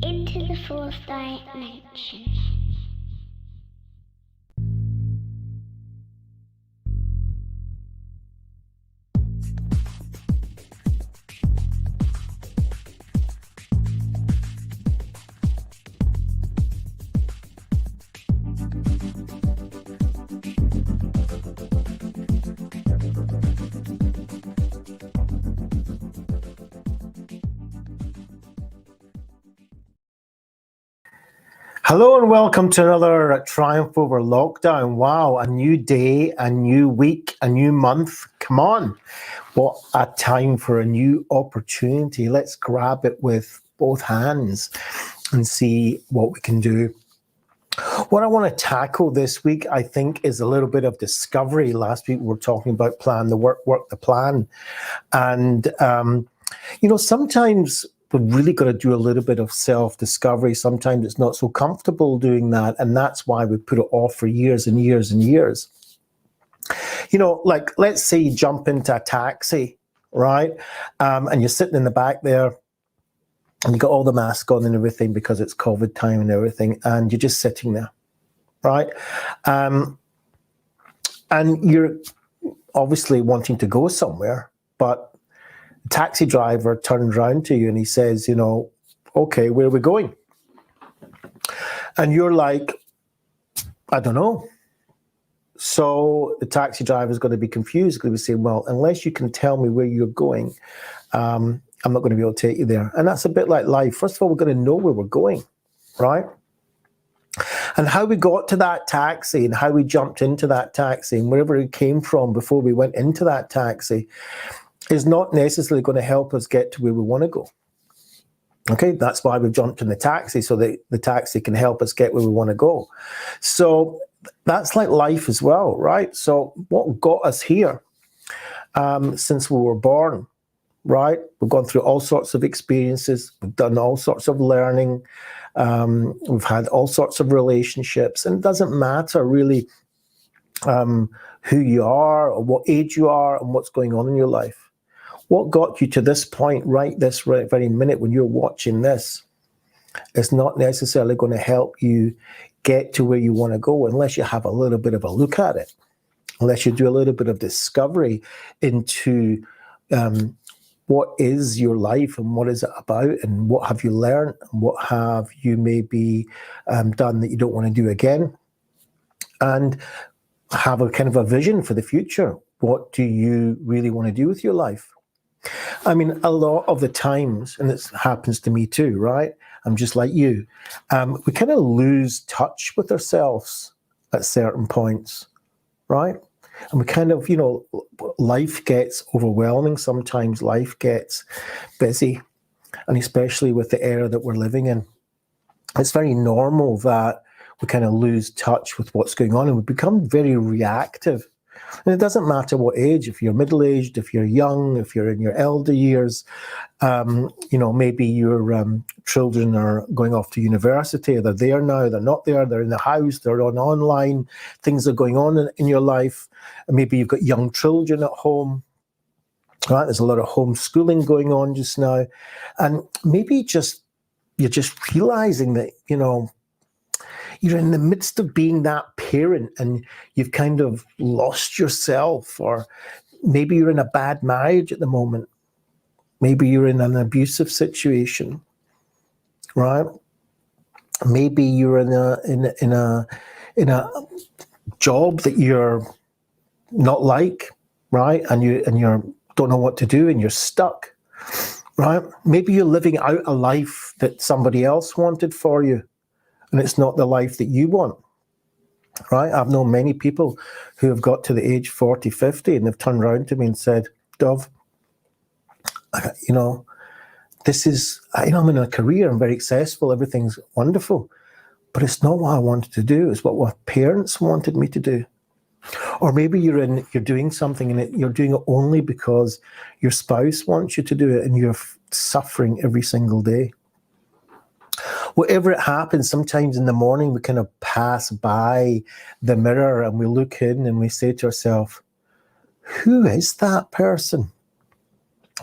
into the fourth dimension. Hello and welcome to another Triumph over Lockdown. Wow, a new day, a new week, a new month. Come on. What a time for a new opportunity. Let's grab it with both hands and see what we can do. What I want to tackle this week, I think, is a little bit of discovery. Last week we were talking about plan the work, work the plan. And, sometimes we've really got to do a little bit of self-discovery. Sometimes it's not so comfortable doing that, and that's why we put it off for years and years and years. Like let's say you jump into a taxi, right? And you're sitting in the back there, and you got all the mask on and everything because it's COVID time and everything, and you're just sitting there, right? And you're obviously wanting to go somewhere, but the taxi driver turns around to you and he says, okay, where are we going? And you're like, I don't know. So the taxi driver is going to be confused because he's saying, well, unless you can tell me where you're going, I'm not going to be able to take you there. And that's a bit like life. First of all, we're going to know where we're going, right? And how we got to that taxi and how we jumped into that taxi and wherever it came from before we went into that taxi is not necessarily going to help us get to where we want to go. Okay, that's why we've jumped in the taxi, so that the taxi can help us get where we want to go. So that's like life as well, right? So what got us here since we were born, right? We've gone through all sorts of experiences. We've done all sorts of learning. We've had all sorts of relationships, and it doesn't matter really who you are or what age you are and what's going on in your life. What got you to this point right this very minute when you're watching this is not necessarily going to help you get to where you want to go unless you have a little bit of a look at it, unless you do a little bit of discovery into what is your life and what is it about and what have you learned and what have you maybe done that you don't want to do again, and have a kind of a vision for the future. What do you really want to do with your life? I mean, a lot of the times, and this happens to me too, right? I'm just like you. We kind of lose touch with ourselves at certain points, right? And we kind of, life gets overwhelming. Sometimes life gets busy, and especially with the era that we're living in. It's very normal that we kind of lose touch with what's going on and we become very reactive. And it doesn't matter what age, if you're middle-aged, if you're young, if you're in your elder years, maybe your children are going off to university, they're there now, they're not there, they're in the house, they're online, things are going on in your life. And maybe you've got young children at home, right? There's a lot of homeschooling going on just now. And maybe you're just realizing that, you're in the midst of being that parent and you've kind of lost yourself, or maybe you're in a bad marriage at the moment. Maybe you're in an abusive situation, right? Maybe you're in a job that you're not like, right? And you don't know what to do and you're stuck, right? Maybe you're living out a life that somebody else wanted for you, and it's not the life that you want, right? I've known many people who have got to the age 40, 50, and they've turned around to me and said, Dov, this is, I'm in a career, I'm very successful, everything's wonderful, but it's not what I wanted to do. It's what my parents wanted me to do. Or maybe you're doing something and you're doing it only because your spouse wants you to do it, and you're suffering every single day. Whatever it happens, sometimes in the morning we kind of pass by the mirror and we look in and we say to ourselves, who is that person?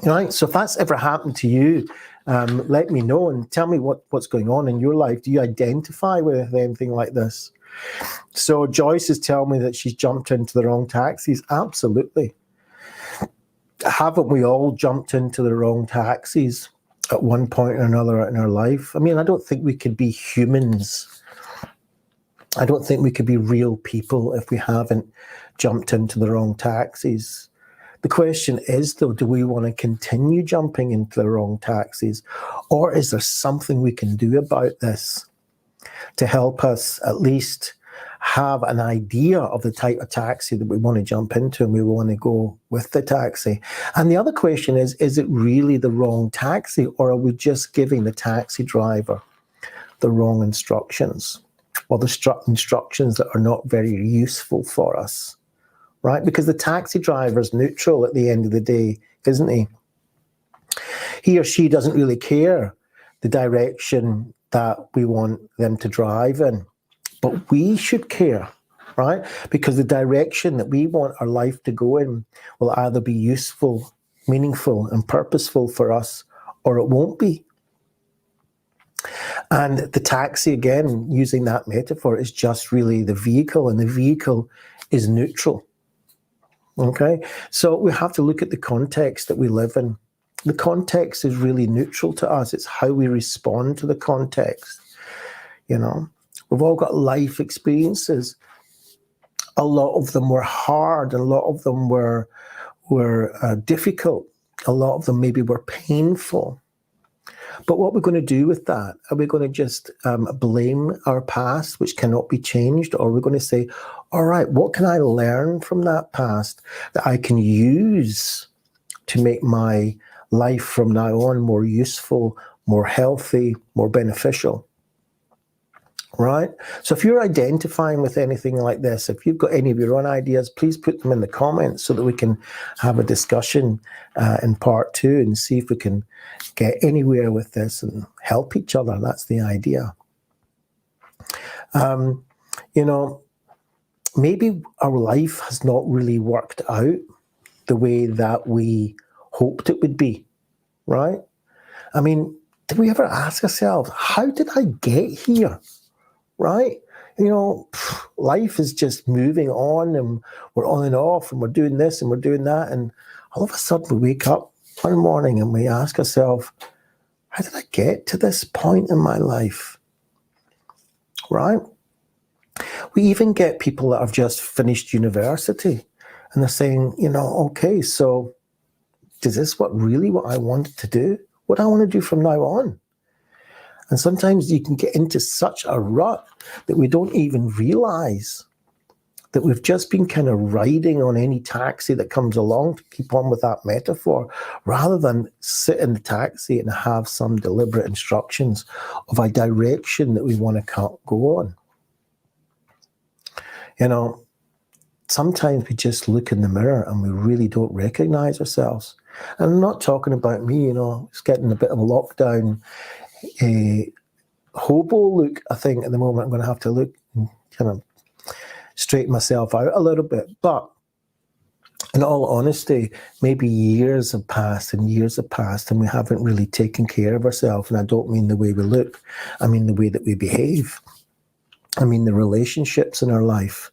Right? So if that's ever happened to you, Let me know and tell me what's going on in your life. Do you identify with anything like this? So Joyce is telling me that she's jumped into the wrong taxis. Absolutely. Haven't we all jumped into the wrong taxis at one point or another in our life? I mean, I don't think we could be humans. I don't think we could be real people if we haven't jumped into the wrong taxis. The question is, though, do we want to continue jumping into the wrong taxis? Or is there something we can do about this to help us at least have an idea of the type of taxi that we want to jump into and we want to go with the taxi? And the other question is it really the wrong taxi, or are we just giving the taxi driver the wrong instructions, or the instructions that are not very useful for us, right? Because the taxi driver is neutral at the end of the day, isn't he? He or she doesn't really care the direction that we want them to drive in. But we should care, right? Because the direction that we want our life to go in will either be useful, meaningful, and purposeful for us, or it won't be. And the taxi, again, using that metaphor, is just really the vehicle, and the vehicle is neutral. Okay? So we have to look at the context that we live in. The context is really neutral to us. It's how we respond to the context. You know, we've all got life experiences. A lot of them were hard, and a lot of them were difficult. A lot of them maybe were painful. But what we're going to do with that, are we going to just blame our past, which cannot be changed? Or are we going to say, all right, what can I learn from that past that I can use to make my life from now on more useful, more healthy, more beneficial? Right? So if you're identifying with anything like this, if you've got any of your own ideas, please put them in the comments so that we can have a discussion in part 2 and see if we can get anywhere with this and help each other. That's the idea. You know, maybe our life has not really worked out the way that we hoped it would be, right? I mean, did we ever ask ourselves, how did I get here? Right? You know, life is just moving on, and we're on and off, and we're doing this and we're doing that. And all of a sudden we wake up one morning and we ask ourselves, how did I get to this point in my life? Right? We even get people that have just finished university and they're saying, you know, okay, so is this what I wanted to do? What do I want to do from now on? And sometimes you can get into such a rut that we don't even realize that we've just been kind of riding on any taxi that comes along, to keep on with that metaphor, rather than sit in the taxi and have some deliberate instructions of a direction that we want to go on. You know, sometimes we just look in the mirror and we really don't recognize ourselves. And I'm not talking about me, you know, it's getting a bit of a lockdown hobo look, I think, at the moment. I'm going to have to look and kind of straighten myself out a little bit. But in all honesty, maybe years have passed and we haven't really taken care of ourselves. And I don't mean the way we look. I mean the way that we behave. I mean the relationships in our life.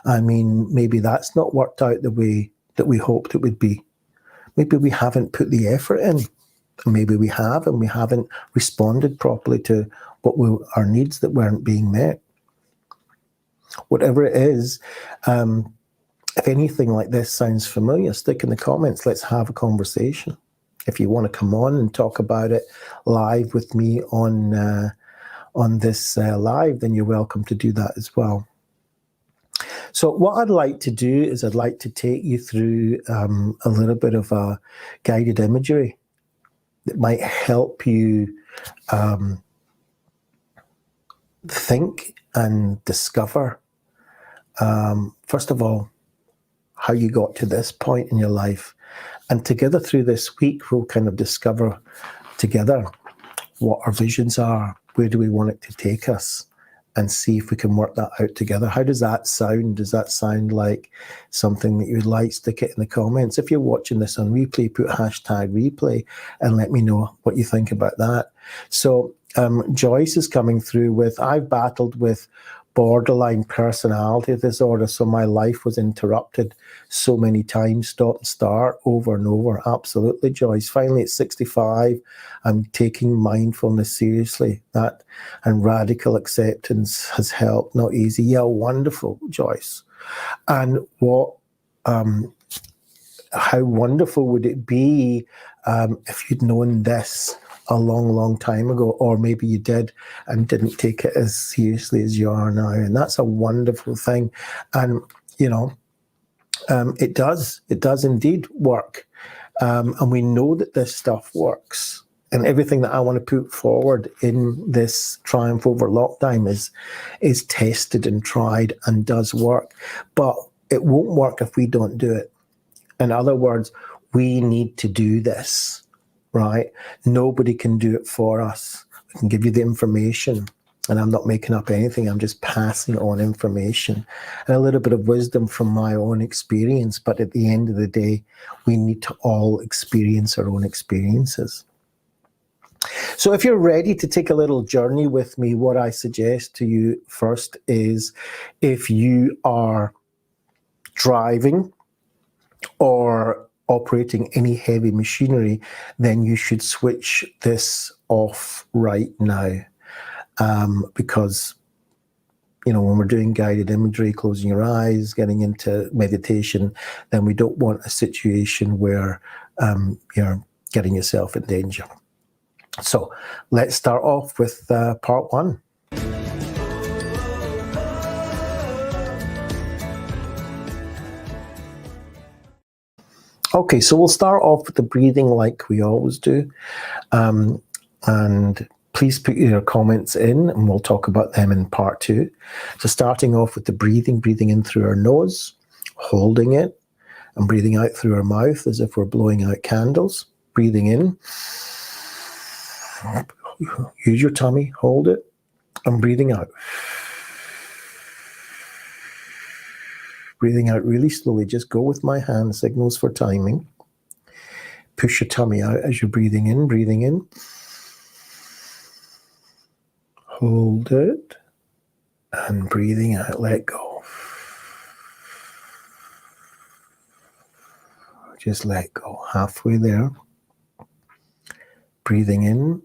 I mean, maybe that's not worked out the way that we hoped it would be. Maybe we haven't put the effort in. Maybe we have, and we haven't responded properly to our needs that weren't being met. Whatever it is, if anything like this sounds familiar, stick in the comments. Let's have a conversation. If you want to come on and talk about it live with me on this live, then you're welcome to do that as well. So what I'd like to do is I'd like to take you through a little bit of a guided imagery that might help you think and discover, first of all, how you got to this point in your life. And together through this week, we'll kind of discover together what our visions are, where do we want it to take us, and see if we can work that out together. How does that sound? Does that sound like something that you'd like? Stick it in the comments. If you're watching this on replay, put #replay and let me know what you think about that. So Joyce is coming through with, I've battled with borderline personality disorder, so my life was interrupted so many times, stop and start over and over. Absolutely, Joyce. Finally, at 65, I'm taking mindfulness seriously. That and radical acceptance has helped. Not easy. Yeah, wonderful, Joyce. And what how wonderful would it be if you'd known this a long time ago, or maybe you did and didn't take it as seriously as you are now. And that's a wonderful thing. And, it does indeed work. And we know that this stuff works. And everything that I want to put forward in this Triumph over Lockdown is tested and tried and does work. But it won't work if we don't do it. In other words, we need to do this, right? Nobody can do it for us. I can give you the information, and I'm not making up anything. I'm just passing on information and a little bit of wisdom from my own experience. But at the end of the day, we need to all experience our own experiences. So if you're ready to take a little journey with me, what I suggest to you first is, if you are driving or operating any heavy machinery, then you should switch this off right now. Because, when we're doing guided imagery, closing your eyes, getting into meditation, then we don't want a situation where you're getting yourself in danger. So let's start off with part one. Okay, so we'll start off with the breathing like we always do. And please put your comments in and we'll talk about them in part two. So starting off with the breathing in through our nose, holding it, and breathing out through our mouth as if we're blowing out candles. Breathing in. Use your tummy, hold it, and breathing out. Breathing out really slowly. Just go with my hand signals for timing. Push your tummy out as you're breathing in, breathing in. Hold it. And breathing out, let go. Just let go. Halfway there. Breathing in.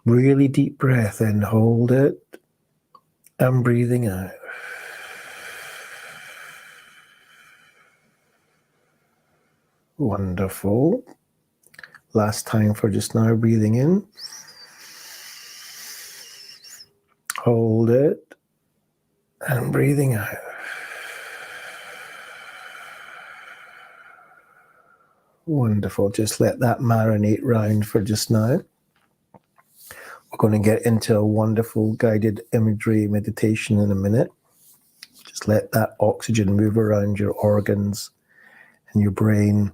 Really deep breath in. Hold it. And breathing out. Wonderful. Last time for just now, breathing in. Hold it. And breathing out. Wonderful. Just let that marinate round for just now. We're going to get into a wonderful guided imagery meditation in a minute. Just let that oxygen move around your organs and your brain.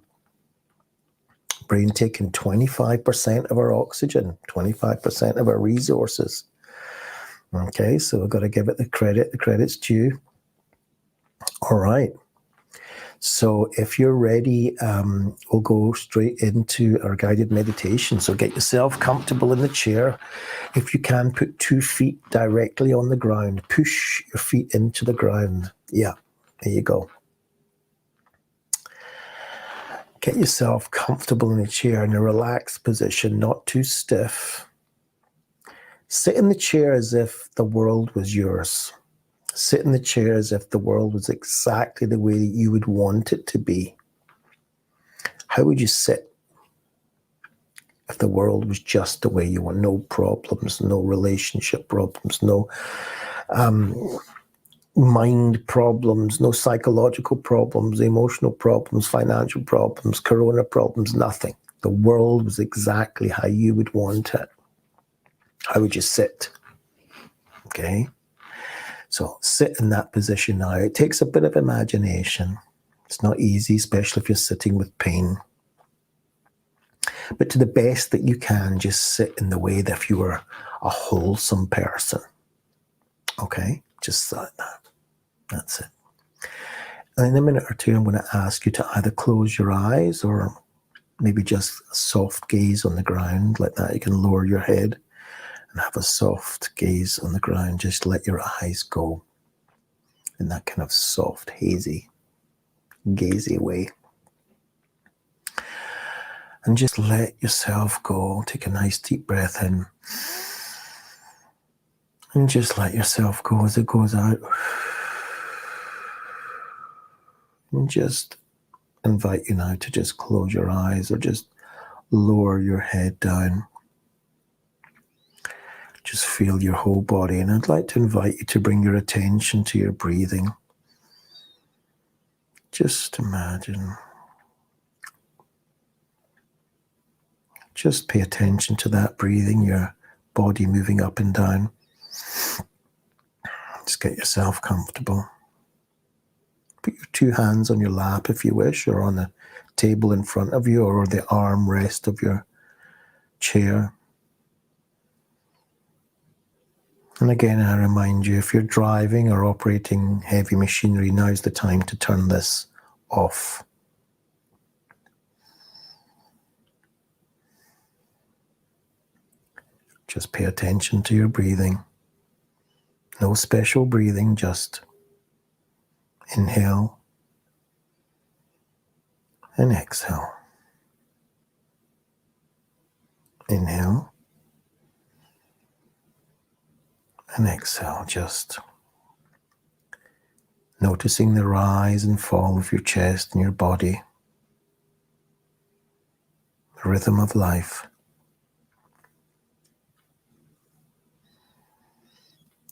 Brain taking 25% of our oxygen, 25% of our resources. Okay, so we've got to give it the credit. The credit's due. All right. So if you're ready, we'll go straight into our guided meditation. So get yourself comfortable in the chair. If you can, put 2 feet directly on the ground. Push your feet into the ground. Yeah, there you go. Get yourself comfortable in the chair in a relaxed position, not too stiff. Sit in the chair as if the world was yours. Sit in the chair as if the world was exactly the way that you would want it to be. How would you sit if the world was just the way you want? No problems, no relationship problems, no mind problems, no psychological problems, emotional problems, financial problems, corona problems, nothing. The world was exactly how you would want it. How would you sit? Okay. So sit in that position now. It takes a bit of imagination. It's not easy, especially if you're sitting with pain. But to the best that you can, just sit in the way that if you were a wholesome person. Okay? Just like that. That's it. And in a minute or two, I'm going to ask you to either close your eyes or maybe just a soft gaze on the ground like that. You can lower your head and have a soft gaze on the ground. Just let your eyes go in that kind of soft, hazy, gazy way. And just let yourself go. Take a nice deep breath in. And just let yourself go as it goes out. And just invite you now to just close your eyes or just lower your head down. Just feel your whole body. And I'd like to invite you to bring your attention to your breathing. Just imagine. Just pay attention to that breathing, your body moving up and down. Just get yourself comfortable. Put your two hands on your lap if you wish, or on the table in front of you, or the armrest of your chair. And again, I remind you, if you're driving or operating heavy machinery, now's the time to turn this off. Just pay attention to your breathing. No special breathing, just inhale and exhale. Inhale and exhale. Just noticing the rise and fall of your chest and your body. The rhythm of life.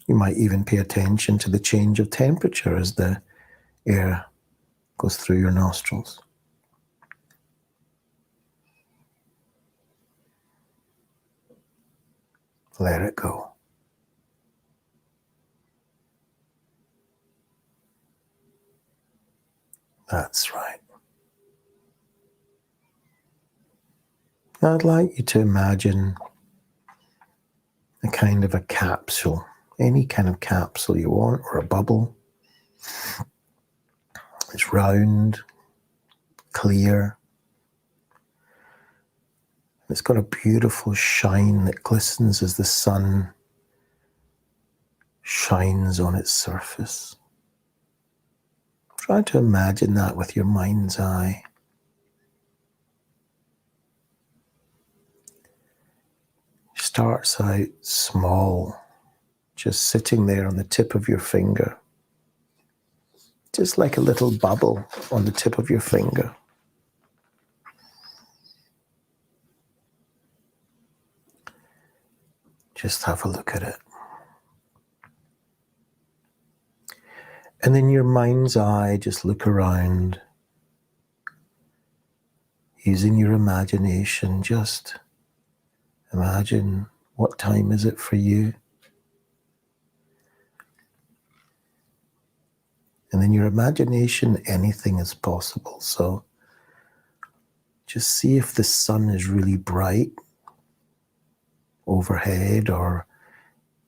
You might even pay attention to the change of temperature as the air goes through your nostrils. Let it go. That's right. Now I'd like you to imagine a kind of a capsule, any kind of capsule you want, or a bubble. It's round, clear. It's got a beautiful shine that glistens as the sun shines on its surface. Try to imagine that with your mind's eye. It starts out small, just sitting there on the tip of your finger. Just like a little bubble on the tip of your finger. Just have a look at it. And in your mind's eye, just look around. Using your imagination, just imagine, what time is it for you? And in your imagination, anything is possible. So just see if the sun is really bright overhead, or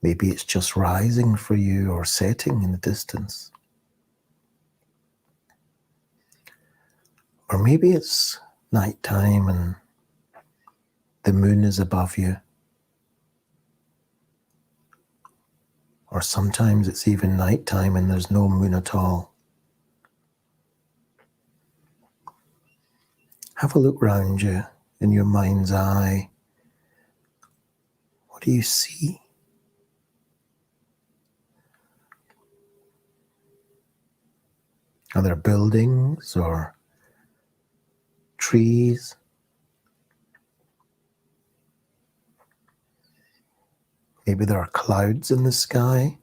maybe it's just rising for you or setting in the distance. Or maybe it's nighttime and the moon is above you. Or sometimes it's even nighttime and there's no moon at all. Have a look round you in your mind's eye. What do you see? Are there buildings or trees? Maybe there are clouds in the sky.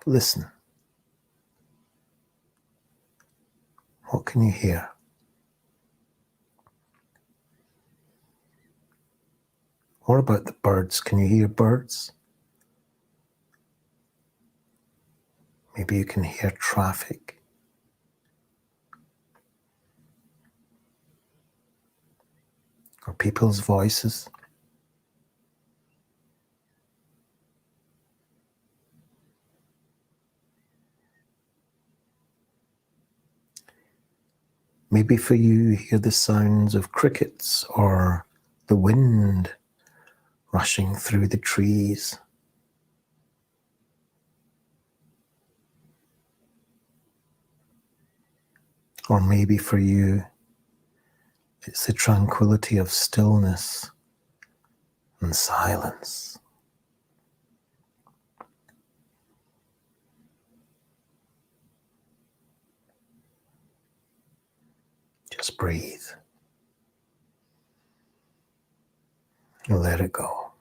Listen. What can you hear? What about the birds? Can you hear birds? Maybe you can hear traffic. Or people's voices. Maybe for you, you hear the sounds of crickets or the wind rushing through the trees. Or maybe for you, it's the tranquility of stillness and silence. Just breathe and let it go.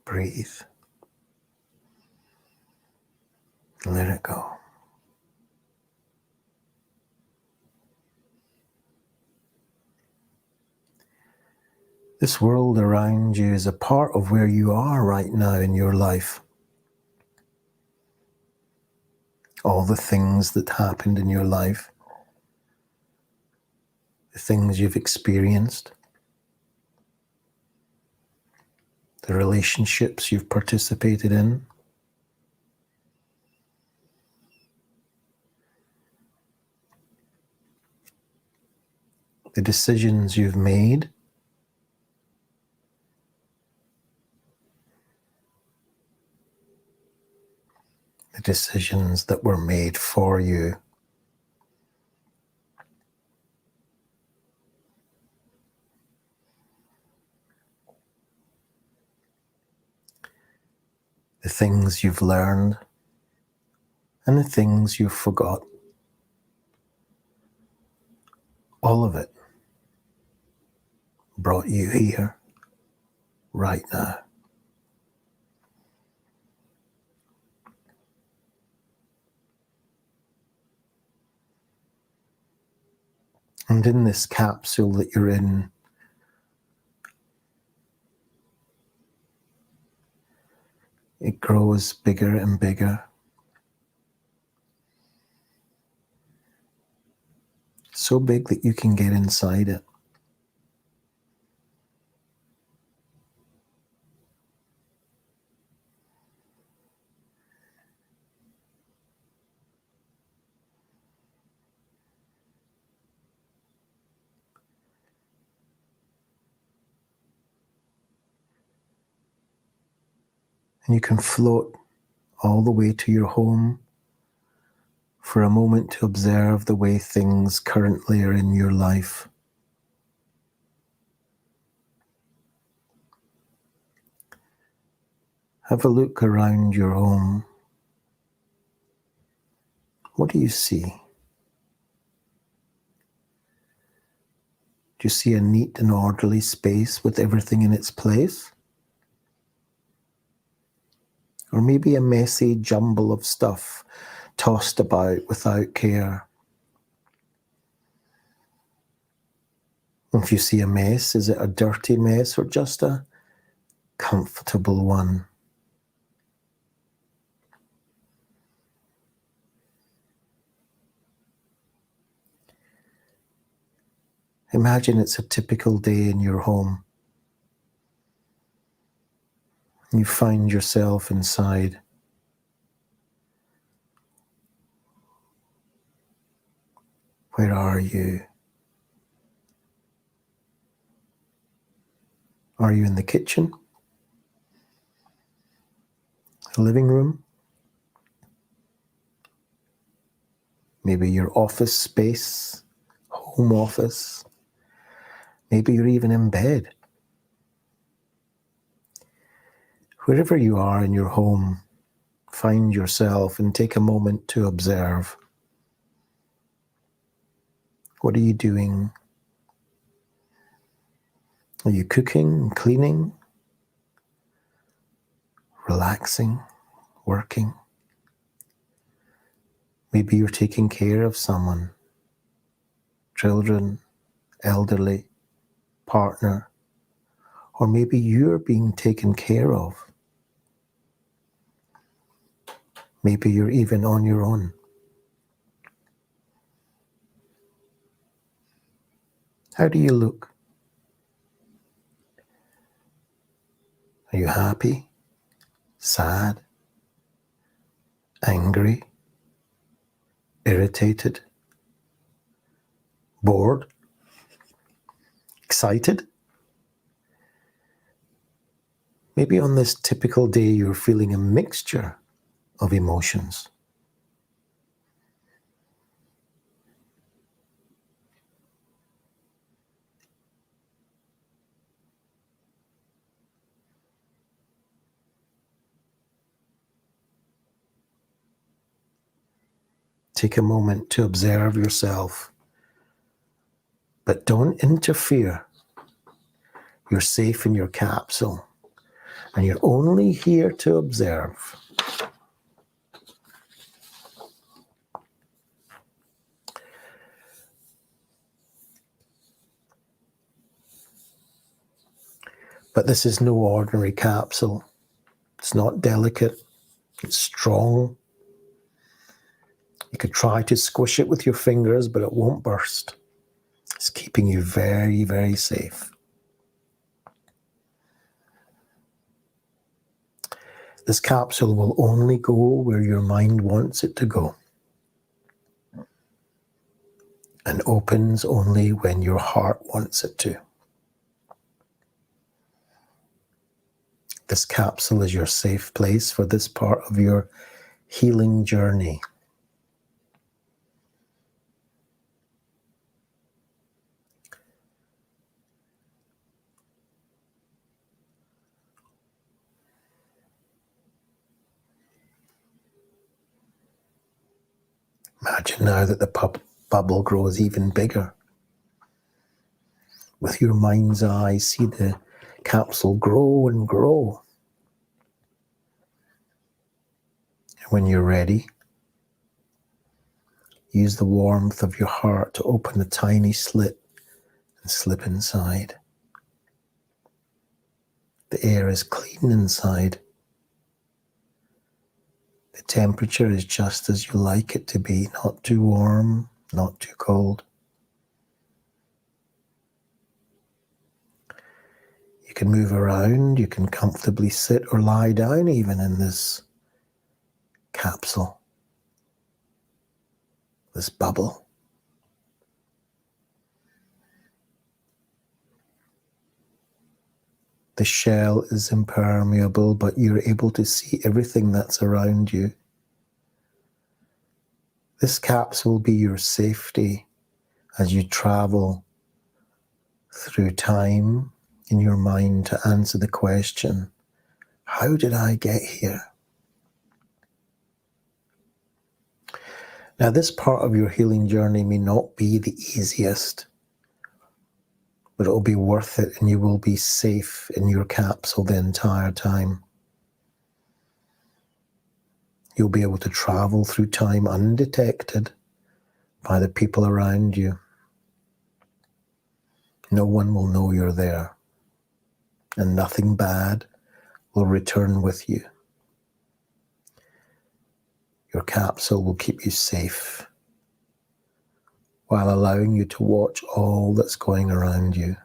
Breathe and let it go. This world around you is a part of where you are right now in your life. All the things that happened in your life, the things you've experienced, the relationships you've participated in, the decisions you've made, the decisions that were made for you. The things you've learned and the things you've forgot. All of it brought you here right now. And in this capsule that you're in, it grows bigger and bigger. So big that you can get inside it. And you can float all the way to your home for a moment to observe the way things currently are in your life. Have a look around your home. What do you see? Do you see a neat and orderly space with everything in its place? Or maybe a messy jumble of stuff tossed about without care? If you see a mess, is it a dirty mess or just a comfortable one? Imagine it's a typical day in your home. You find yourself inside. Where are you? Are you in the kitchen? The living room? Maybe your office space, home office. Maybe you're even in bed. Wherever you are in your home, find yourself and take a moment to observe. What are you doing? Are you cooking, cleaning, relaxing, working? Maybe you're taking care of someone, children, elderly, partner, or maybe you're being taken care of. Maybe you're even on your own. How do you look? Are you happy, sad, angry, irritated, bored, excited. Maybe on this typical day you're feeling a mixture of emotions. Take a moment to observe yourself, but don't interfere. You're safe in your capsule, and you're only here to observe. But this is no ordinary capsule. It's not delicate. It's strong. You could try to squish it with your fingers, but it won't burst. It's keeping you very, very safe. This capsule will only go where your mind wants it to go, and opens only when your heart wants it to. This capsule is your safe place for this part of your healing journey. Imagine now that the bubble grows even bigger. With your mind's eye, see the capsule grow and grow. And when you're ready, use the warmth of your heart to open a tiny slit and slip inside. The air is clean inside. The temperature is just as you like it to be, not too warm, not too cold. You can move around, you can comfortably sit or lie down even in this capsule, this bubble. The shell is impermeable, but you're able to see everything that's around you. This capsule will be your safety as you travel through time in your mind to answer the question, how did I get here? Now, this part of your healing journey may not be the easiest, but it will be worth it, and you will be safe in your capsule the entire time. You'll be able to travel through time undetected by the people around you. No one will know you're there, and nothing bad will return with you. Your capsule will keep you safe while allowing you to watch all that's going around you.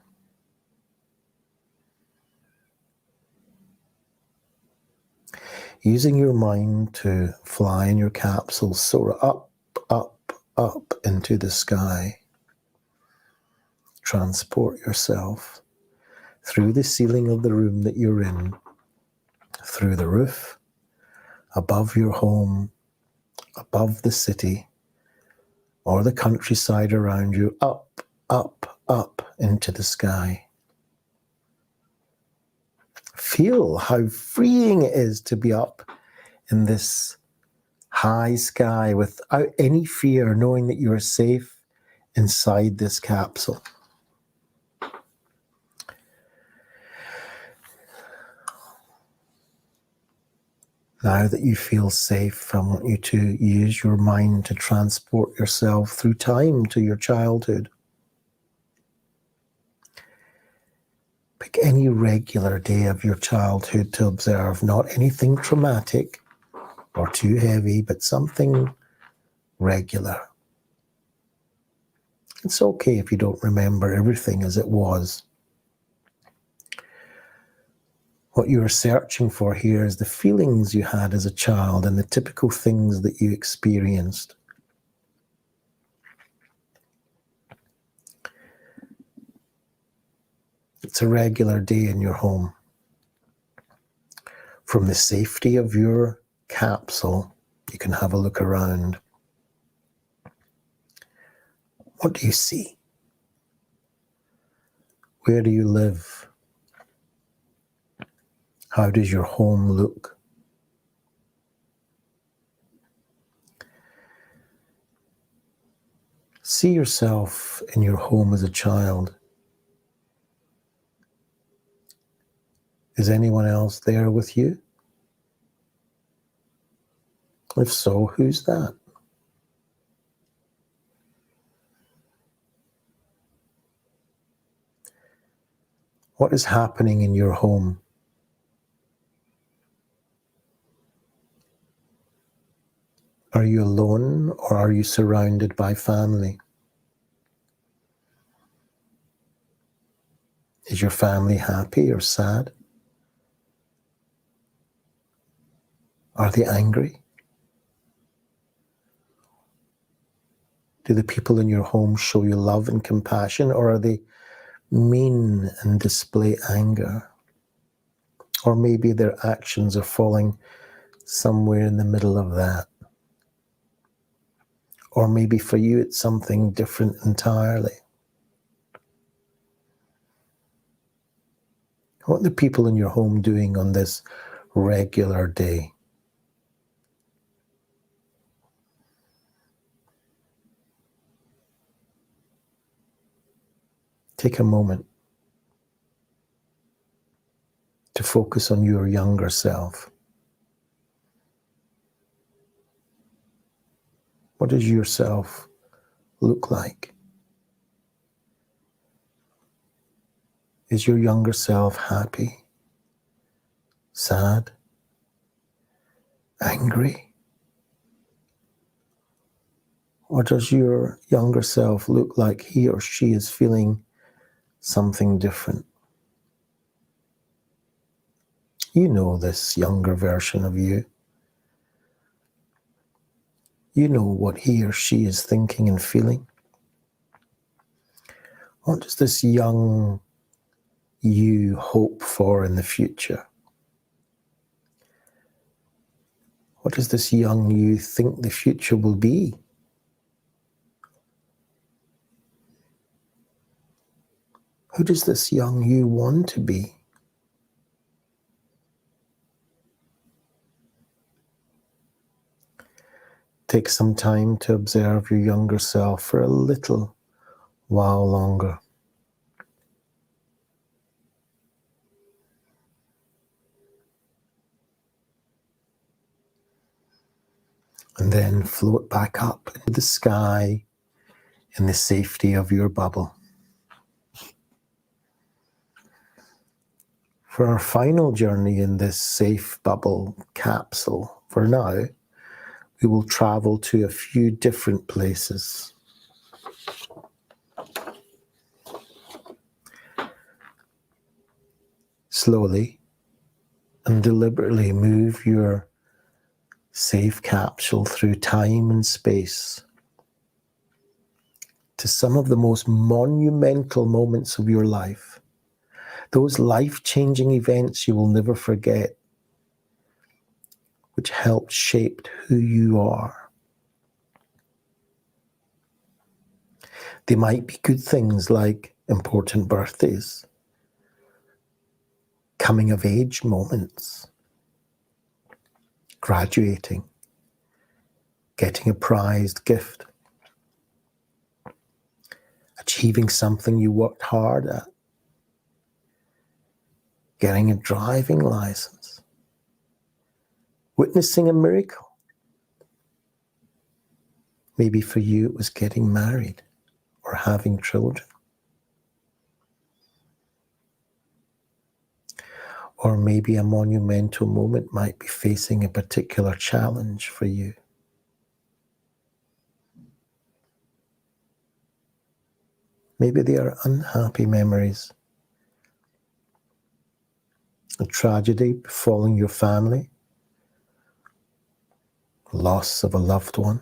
Using your mind to fly in your capsule, soar up, up, up into the sky. Transport yourself through the ceiling of the room that you're in, through the roof, above your home, above the city, or the countryside around you, up, up, up into the sky. Feel how freeing it is to be up in this high sky without any fear, knowing that you're safe inside this capsule. Now that you feel safe, I want you to use your mind to transport yourself through time to your childhood. Pick any regular day of your childhood to observe, not anything traumatic or too heavy, but something regular. It's okay if you don't remember everything as it was. What you're searching for here is the feelings you had as a child and the typical things that you experienced. It's a regular day in your home. From the safety of your capsule, you can have a look around. What do you see? Where do you live? How does your home look? See yourself in your home as a child. Is anyone else there with you? If so, who's that? What is happening in your home? Are you alone or are you surrounded by family? Is your family happy or sad? Are they angry? Do the people in your home show you love and compassion, or are they mean and display anger? Or maybe their actions are falling somewhere in the middle of that. Or maybe for you it's something different entirely. What are the people in your home doing on this regular day? Take a moment to focus on your younger self. What does yourself look like? Is your younger self happy, sad, angry? Or does your younger self look like he or she is feeling something different? You know this younger version of you. You know what he or she is thinking and feeling. What does this young you hope for in the future? What does this young you think the future will be? Who does this young you want to be? Take some time to observe your younger self for a little while longer. And then float back up into the sky in the safety of your bubble. For our final journey in this safe bubble capsule, for now, we will travel to a few different places. Slowly and deliberately move your safe capsule through time and space to some of the most monumental moments of your life, those life-changing events you will never forget, which helped shape who you are. They might be good things like important birthdays, coming of age moments, graduating, getting a prized gift, achieving something you worked hard at, getting a driving license, witnessing a miracle. Maybe for you it was getting married or having children. Or maybe a monumental moment might be facing a particular challenge for you. Maybe they are unhappy memories. A tragedy befalling your family, loss of a loved one.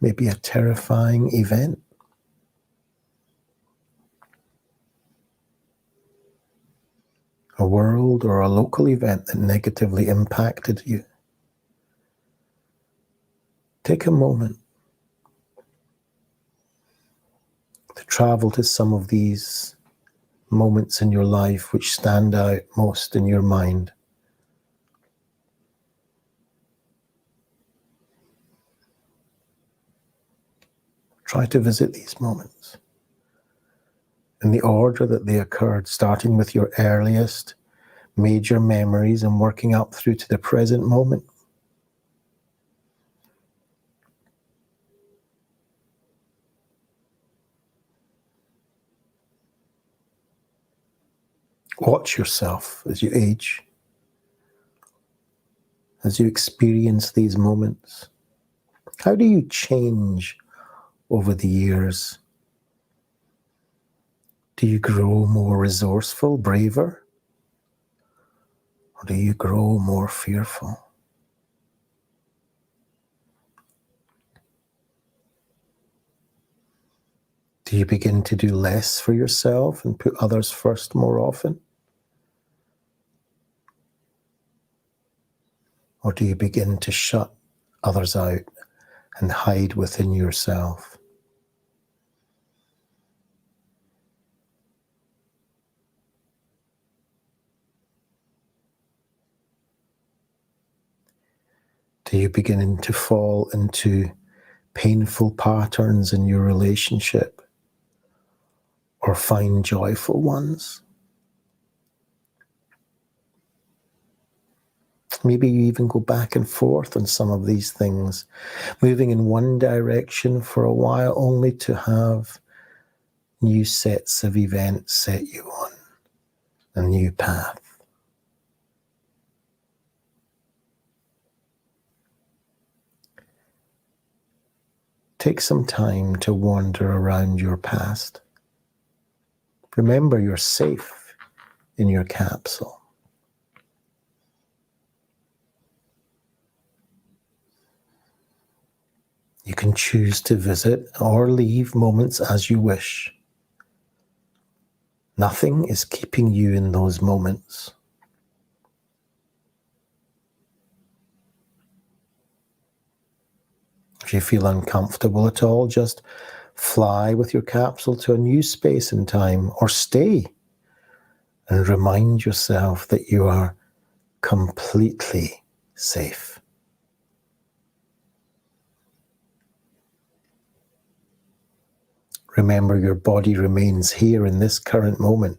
maybe a terrifying event. A world or a local event that negatively impacted you. Take a moment to travel to some of these moments in your life which stand out most in your mind. Try to visit these moments in the order that they occurred, starting with your earliest major memories and working up through to the present moment. Watch yourself as you age, as you experience these moments. How do you change over the years? Do you grow more resourceful, braver? Or do you grow more fearful? Do you begin to do less for yourself and put others first more often? Or do you begin to shut others out and hide within yourself? Do you begin to fall into painful patterns in your relationship or find joyful ones? Maybe you even go back and forth on some of these things, moving in one direction for a while only to have new sets of events set you on a new path. Take some time to wander around your past. Remember, you're safe in your capsule. You can choose to visit or leave moments as you wish. Nothing is keeping you in those moments. If you feel uncomfortable at all, just fly with your capsule to a new space and time, or stay and remind yourself that you are completely safe. Remember, your body remains here in this current moment.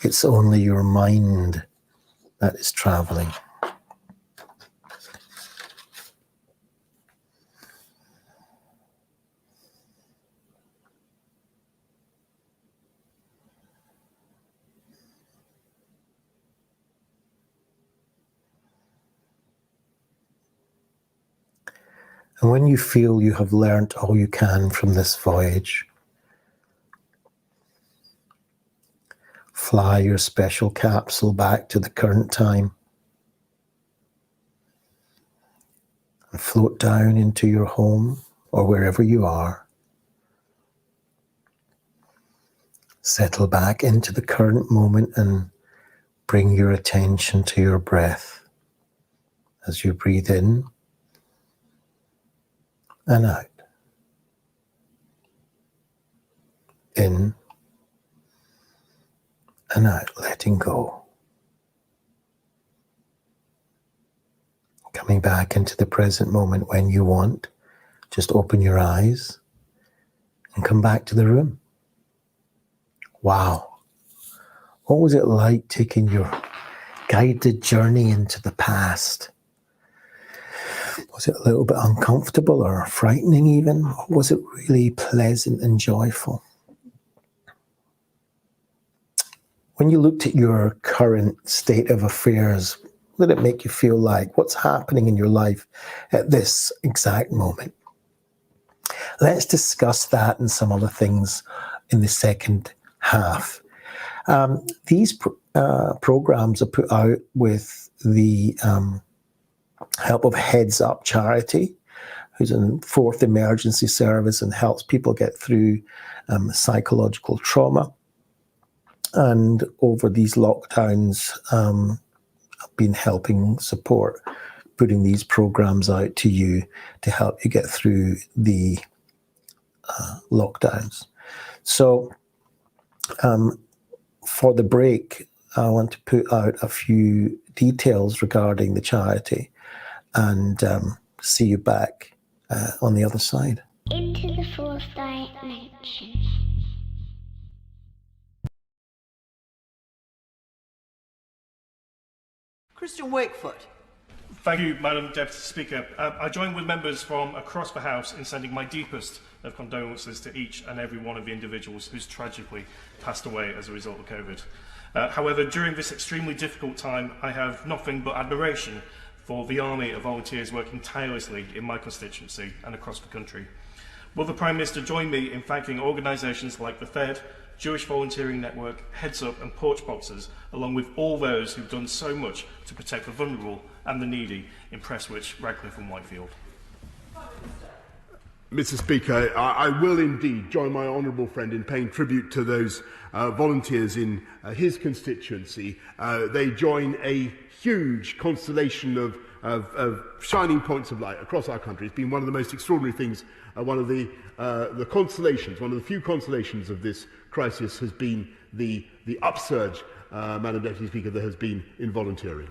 It's only your mind that is traveling. And when you feel you have learnt all you can from this voyage, fly your special capsule back to the current time and float down into your home or wherever you are. Settle back into the current moment and bring your attention to your breath as you breathe in and out. In and out, letting go. Coming back into the present moment when you want. Just open your eyes and come back to the room. Wow. What was it like taking your guided journey into the past? Was it a little bit uncomfortable or frightening even? Or was it really pleasant and joyful? When you looked at your current state of affairs, what did it make you feel like? What's happening in your life at this exact moment? Let's discuss that and some other things in the second half. These programs are put out with the help of Heads Up charity. who's in fourth emergency service and helps people get through psychological trauma. And over these lockdowns, I've been helping support, putting these programs out to you to help you get through the lockdowns. So for the break, I want to put out a few details regarding the charity and see you back on the other side. Into the fourth dimension. Christian Wakefoot. Thank you, Madam Deputy Speaker. I join with members from across the House in sending my deepest of condolences to each and every one of the individuals who's tragically passed away as a result of COVID. However, during this extremely difficult time, I have nothing but admiration for the army of volunteers working tirelessly in my constituency and across the country. Will the Prime Minister join me in thanking organisations like the Fed, Jewish Volunteering Network, Heads Up and Porch Boxers, along with all those who've done so much to protect the vulnerable and the needy in Prestwich, Radcliffe and Whitefield? Mr. Speaker, I will indeed join my honourable friend in paying tribute to those volunteers in his constituency. They join a huge constellation of shining points of light across our country. It's been one of the most extraordinary things. One of the consolations, one of the few consolations of this crisis has been the upsurge, Madam Deputy Speaker, there has been in volunteering.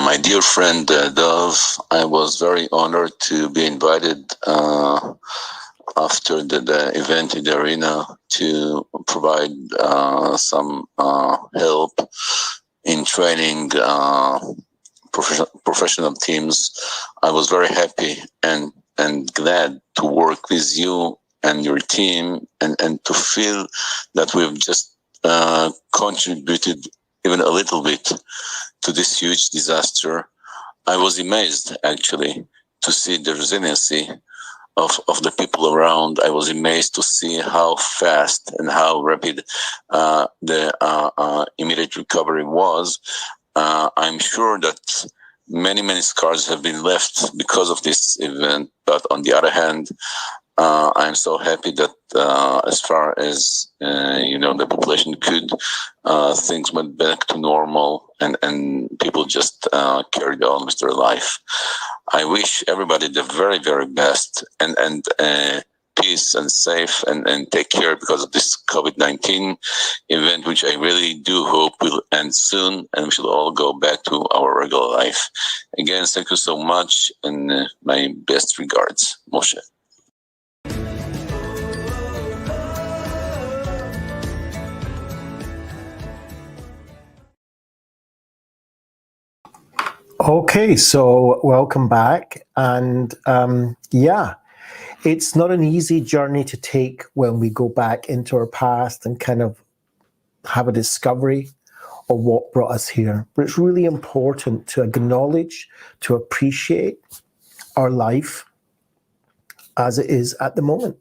My dear friend Dov, I was very honored to be invited after the event in the arena to provide some help in training professional teams. I was very happy and glad to work with you and your team and to feel that we've just contributed even a little bit to this huge disaster. I was amazed, actually, to see the resiliency of the people around. I was amazed to see how fast and how rapid the immediate recovery was. I'm sure that many scars have been left because of this event, but on the other hand, I'm so happy that as far as the population could, things went back to normal and people just carried on with their life. I wish everybody the very, very best and peace and safe and take care because of this COVID-19 event, which I really do hope will end soon and we should all go back to our regular life. Again, thank you so much and my best regards. Moshe. Okay, so welcome back. And it's not an easy journey to take when we go back into our past and kind of have a discovery of what brought us here. But it's really important to acknowledge, to appreciate our life as it is at the moment.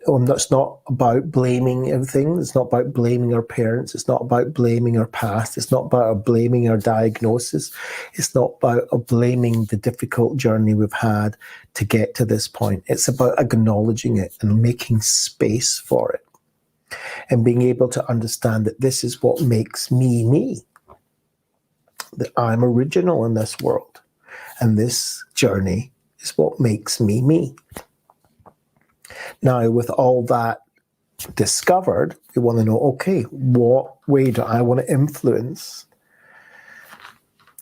That's not about blaming everything. It's not about blaming our parents. It's not about blaming our past. It's not about blaming our diagnosis. It's not about blaming the difficult journey we've had to get to this point. It's about acknowledging it and making space for it and being able to understand that this is what makes me me. that I'm original in this world. And this journey is what makes me me. Now, with all that discovered, we want to know, okay, what way do I want to influence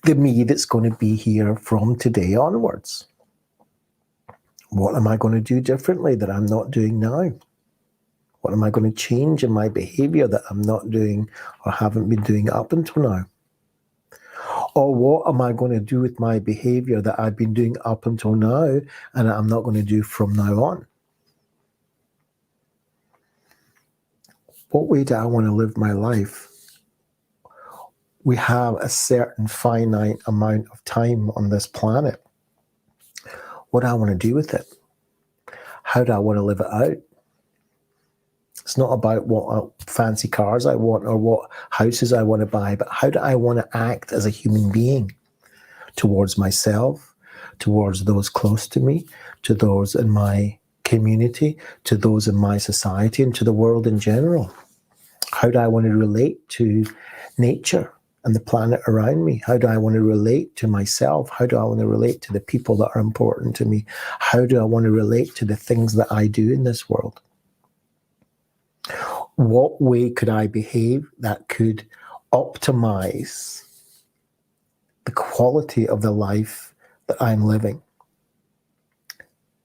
the me that's going to be here from today onwards? What am I going to do differently that I'm not doing now? What am I going to change in my behavior that I'm not doing or haven't been doing up until now? Or what am I going to do with my behavior that I've been doing up until now and I'm not going to do from now on? What way do I want to live my life? We have a certain finite amount of time on this planet. What do I want to do with it? How do I want to live it out? It's not about what fancy cars I want or what houses I want to buy, but how do I want to act as a human being towards myself, towards those close to me, to those in my community, to those in my society, and to the world in general? How do I want to relate to nature and the planet around me? How do I want to relate to myself? How do I want to relate to the people that are important to me? How do I want to relate to the things that I do in this world? What way could I behave that could optimize the quality of the life that I'm living?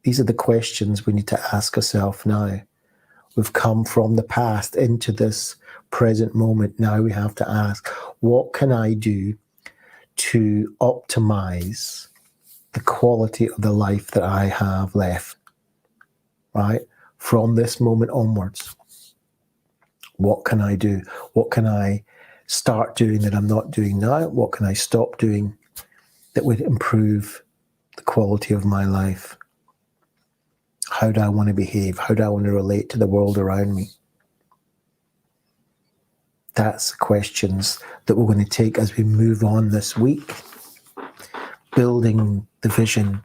These are the questions we need to ask ourselves now. We've come from the past into this present moment. Now we have to ask, what can I do to optimize the quality of the life that I have left, right? From this moment onwards. What can I do? What can I start doing that I'm not doing now? What can I stop doing that would improve the quality of my life? How do I want to behave? How do I want to relate to the world around me? That's the questions that we're going to take as we move on this week, building the vision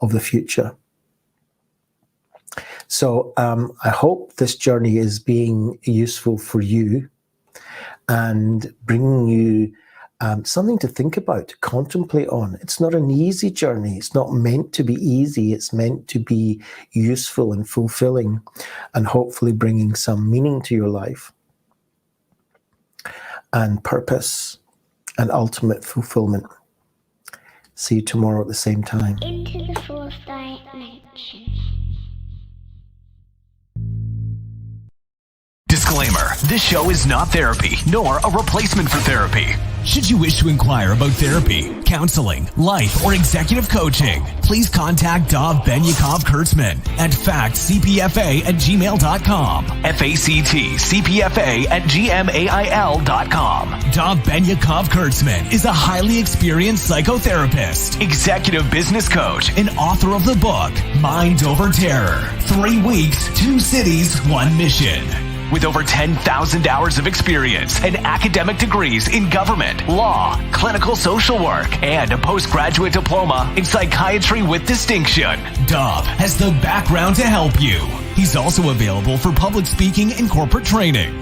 of the future. So I hope this journey is being useful for you and bringing you something to think about, to contemplate on. It's not an easy journey. It's not meant to be easy. It's meant to be useful and fulfilling and hopefully bringing some meaning to your life and purpose and ultimate fulfillment. See you tomorrow at the same time. Into the fourth dimension. Disclaimer, this show is not therapy, nor a replacement for therapy. Should you wish to inquire about therapy, counseling, life, or executive coaching, please contact Dov Benyaacov-Kurtzman at factcpfa@gmail.com, factcpfa@gmail.com. Dov Benyaacov-Kurtzman is a highly experienced psychotherapist, executive business coach, and author of the book, Mind Over Terror, 3 weeks, 2 cities, 1 mission. With over 10,000 hours of experience and academic degrees in government, law, clinical social work, and a postgraduate diploma in psychiatry with distinction, Dov has the background to help you. He's also available for public speaking and corporate training.